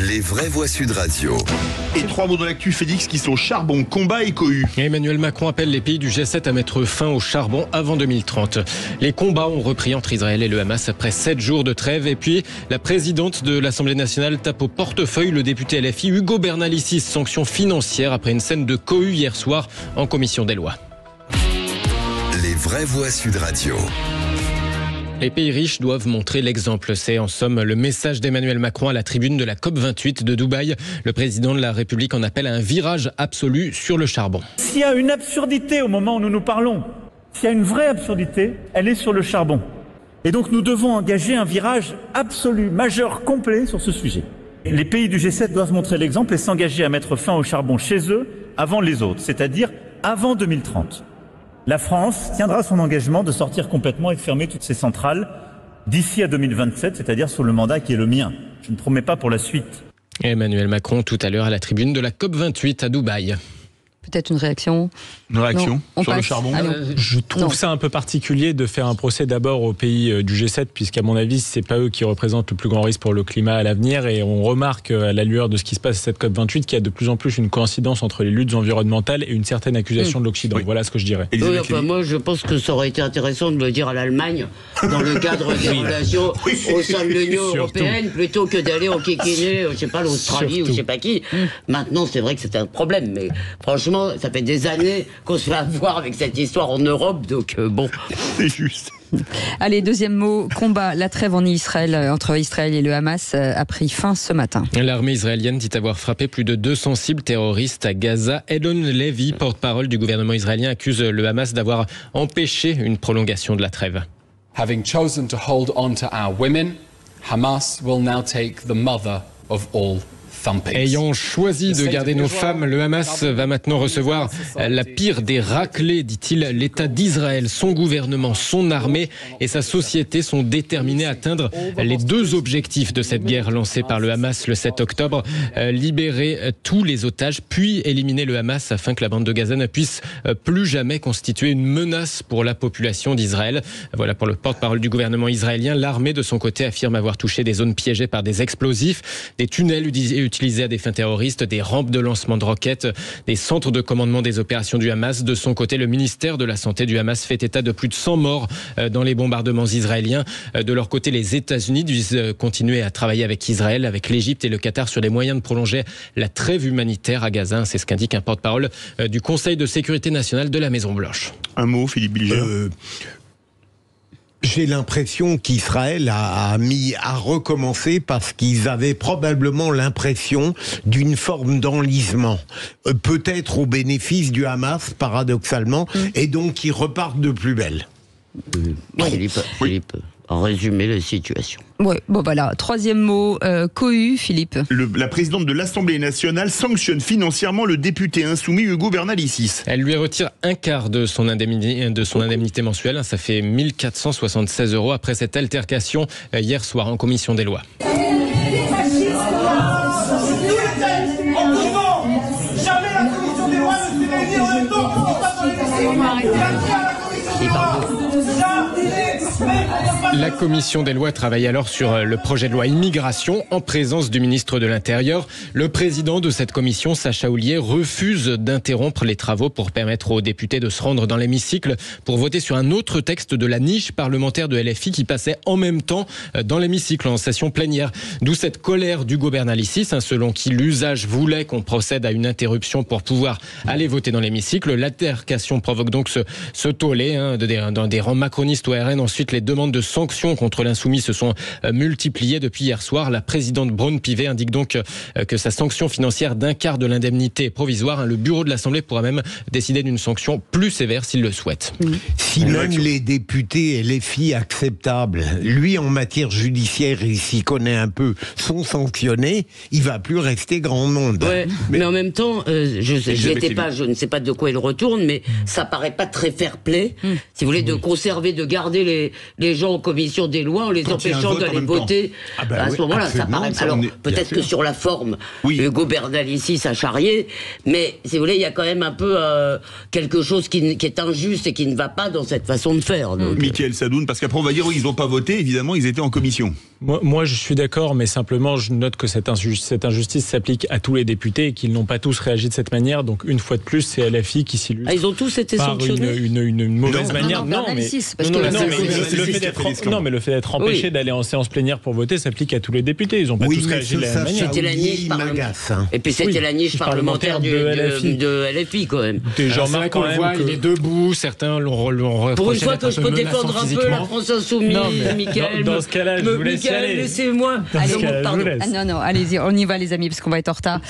Les vraies voix Sud Radio. Et 3 mots de l'actu, Félix, qui sont charbon, combat et cohue. Emmanuel Macron appelle les pays du G7 à mettre fin au charbon avant 2030. Les combats ont repris entre Israël et le Hamas après 7 jours de trêve. Et puis, la présidente de l'Assemblée nationale tape au portefeuille le député LFI Ugo Bernalicis, sanction financière après une scène de cohue hier soir en commission des lois. Les vraies voix Sud Radio. Les pays riches doivent montrer l'exemple. C'est en somme le message d'Emmanuel Macron à la tribune de la COP28 de Dubaï. Le président de la République en appelle à un virage absolu sur le charbon. S'il y a une absurdité au moment où nous nous parlons, s'il y a une vraie absurdité, elle est sur le charbon. Et donc nous devons engager un virage absolu, majeur, complet sur ce sujet. Les pays du G7 doivent montrer l'exemple et s'engager à mettre fin au charbon chez eux avant les autres, c'est-à-dire avant 2030. La France tiendra son engagement de sortir complètement et de fermer toutes ses centrales d'ici à 2027, c'est-à-dire sous le mandat qui est le mien. Je ne promets pas pour la suite. Emmanuel Macron tout à l'heure à la tribune de la COP28 à Dubaï. Peut-être une réaction. Une réaction sur le charbon. Je trouve ça un peu particulier de faire un procès d'abord aux pays du G7, puisqu'à mon avis, c'est pas eux qui représentent le plus grand risque pour le climat à l'avenir. Et on remarque à la lueur de ce qui se passe à cette COP28 qu'il y a de plus en plus une coïncidence entre les luttes environnementales et une certaine accusation de l'Occident. Oui. Voilà ce que je dirais. Oui, enfin, moi, je pense que ça aurait été intéressant de le dire à l'Allemagne dans le cadre des relations au sein de l'Union européenne, plutôt que d'aller enquiquiner, je sais pas, l'Australie ou je sais pas qui. Maintenant, c'est vrai que c'est un problème, mais franchement, ça fait des années qu'on se fait avoir avec cette histoire en Europe, donc bon. C'est juste. Allez, deuxième mot, combat. La trêve en Israël, entre Israël et le Hamas a pris fin ce matin. L'armée israélienne dit avoir frappé plus de 200 cibles terroristes à Gaza. Elon Levy, porte-parole du gouvernement israélien, accuse le Hamas d'avoir empêché une prolongation de la trêve. Having chosen to hold on to our women, Hamas will now take the mother of all. Ayant choisi de garder nos femmes, le Hamas va maintenant recevoir la pire des raclées, dit-il. L'État d'Israël, son gouvernement, son armée et sa société sont déterminés à atteindre les deux objectifs de cette guerre lancée par le Hamas le 7 octobre. Libérer tous les otages, puis éliminer le Hamas afin que la bande de Gaza ne puisse plus jamais constituer une menace pour la population d'Israël. Voilà pour le porte-parole du gouvernement israélien. L'armée, de son côté, affirme avoir touché des zones piégées par des explosifs, des tunnels utilisés à des fins terroristes, des rampes de lancement de roquettes, des centres de commandement des opérations du Hamas. De son côté, le ministère de la Santé du Hamas fait état de plus de 100 morts dans les bombardements israéliens. De leur côté, les États-Unis disent continuer à travailler avec Israël, avec l'Égypte et le Qatar sur les moyens de prolonger la trêve humanitaire à Gaza. C'est ce qu'indique un porte-parole du Conseil de sécurité nationale de la Maison-Blanche. Un mot, Philippe Bilger. J'ai l'impression qu'Israël a recommencer parce qu'ils avaient probablement l'impression d'une forme d'enlisement, peut-être au bénéfice du Hamas, paradoxalement, et donc ils repartent de plus belle. Philippe, en résumé la situation. Oui, bon voilà. Troisième mot, cohue, Philippe. La présidente de l'Assemblée nationale sanctionne financièrement le député insoumis Ugo Bernalicis. Elle lui retire un quart de son indemnité mensuelle. Ça fait 1 476 € après cette altercation hier soir en commission des lois. Jamais la commission des lois ne s'est réunie en même temps pour pas dans La commission des lois travaille alors sur le projet de loi immigration en présence du ministre de l'Intérieur. Le président de cette commission, Sacha Houlié, refuse d'interrompre les travaux pour permettre aux députés de se rendre dans l'hémicycle pour voter sur un autre texte de la niche parlementaire de LFI qui passait en même temps dans l'hémicycle en session plénière. D'où cette colère d'Ugo Bernalicis, selon qui l'usage voulait qu'on procède à une interruption pour pouvoir aller voter dans l'hémicycle. L'altercation provoque donc ce tollé dans des rangs macronistes au RN. Ensuite, les demandes de sanctions contre l'insoumis se sont multipliées depuis hier soir. La présidente Braun-Pivet indique donc que sa sanction financière d'un quart de l'indemnité est provisoire. Le bureau de l'Assemblée pourra même décider d'une sanction plus sévère s'il le souhaite. Si même les députés LFI acceptables, lui en matière judiciaire, il s'y connaît un peu, sont sanctionnés, il va plus rester grand monde. Ouais, mais en même temps, je ne sais pas de quoi il retourne, mais ça paraît pas très fair-play, si vous voulez, de conserver, de garder les gens en commission commission des lois en les empêchant d'aller voter à ce moment-là. Ça paraît. Alors peut-être que sur la forme, Hugo Bernalicis a charrié, mais si vous voulez, il y a quand même un peu quelque chose qui est injuste et qui ne va pas dans cette façon de faire. Mickaël Sadoun, parce qu'après on va dire ils n'ont pas voté, évidemment ils étaient en commission. Moi je suis d'accord, mais simplement je note que cette injustice s'applique à tous les députés et qu'ils n'ont pas tous réagi de cette manière. Donc une fois de plus, c'est LFI qui s'illustre. Ils ont tous été sanctionnés. Une mauvaise manière. Non, mais le fait d'être empêché d'aller en séance plénière pour voter s'applique à tous les députés. Ils n'ont pas tous réagi de la même manière. C'était la niche et puis c'était la niche parlementaire de LFI quand même. Jean-Marc, on le voit, il est debout. Certains l'ont reproché. Pour une fois que je peux défendre un peu la France Insoumise, Mickaël. Dans ce cas-là, je vous laisse y aller. Laissez-moi. Non, allez-y, on y va les amis, parce qu'on va être en retard.